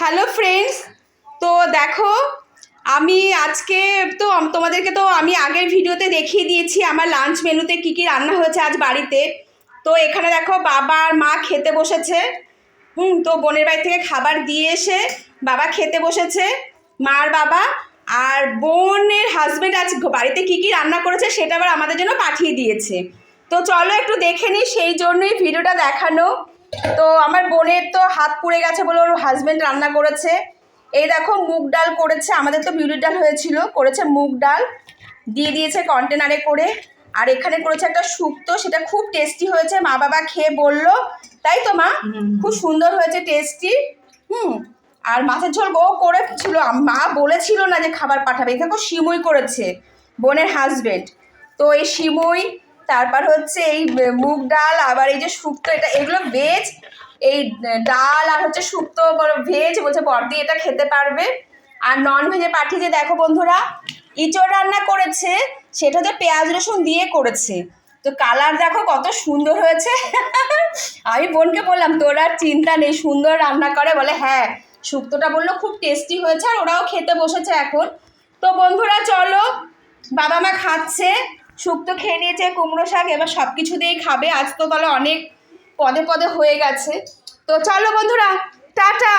Hello friends, তো দেখো আমি আজকে তো তোমাদেরকে তো আমি আগের ভিডিওতে দেখিয়ে দিয়েছি আমার লাঞ্চ মেনুতে কি কি রান্না হয়েছে আজ বাড়িতে। তো এখানে দেখো বাবা আর মা খেতে বসেছে। তো বোনের বাড়ি থেকে খাবার দিয়ে এসে বাবা খেতে বসেছে, মা আর বাবা। আর বোনের হাজবেন্ড আজ বাড়িতে কি কি রান্না করেছে সেটা আবার আমাদের জন্য পাঠিয়ে দিয়েছে। তো চলো একটু দেখে নিই, সেই জন্যই ভিডিওটা দেখানো। তো আমার বোনের তো হাত পুড়ে গেছে বলে ওর হাজবেন্ড রান্না করেছে। এই দেখো মুগ ডাল করেছে, আমাদের তো বিউলির ডাল হয়েছিল, করেছে মুগ ডাল, দিয়ে দিয়েছে কন্টেনারে করে। আর এখানে করেছে একটা শুক্তো, সেটা খুব টেস্টি হয়েছে, মা বাবা খেয়ে বললো। তাই তো মা? খুব সুন্দর হয়েছে, টেস্টি। আর মাছের ঝোল ও করেছিল, মা বলেছিল না যে খাবার পাঠাবে। দেখো সিমুই করেছে বোনের হাজবেন্ড। তো এই সিমুই, তারপর হচ্ছে এই মুগ ডাল, আবার এই যে শুক্তো, এগুলো ভেজ। এই ডাল আর হচ্ছে শুক্তো ভেজ, বলছে বড়দি এটা খেতে পারবে। আর নন ভেজে পাঠিয়েছে দেখো বন্ধুরা, ইঁচড় রান্না করেছে, সেটা হচ্ছে পেঁয়াজ রসুন দিয়ে করেছে। তো কালার দেখো কত সুন্দর হয়েছে। আমি বোনকে বললাম তোর আর চিন্তা নেই, সুন্দর রান্না করে। বলে হ্যাঁ, শুক্তোটা বললো খুব টেস্টি হয়েছে, আর ওরাও খেতে বসেছে এখন। তো বন্ধুরা চলো, বাবা মা খাচ্ছে, শুক্তো খেয়ে নিয়েছে, কুমড়ো শাক, এবার সব কিছু দিয়েই খাবে। আজ তো তাহলে অনেক পদে পদে হয়ে গেছে। তো চলো বন্ধুরা, টাটা।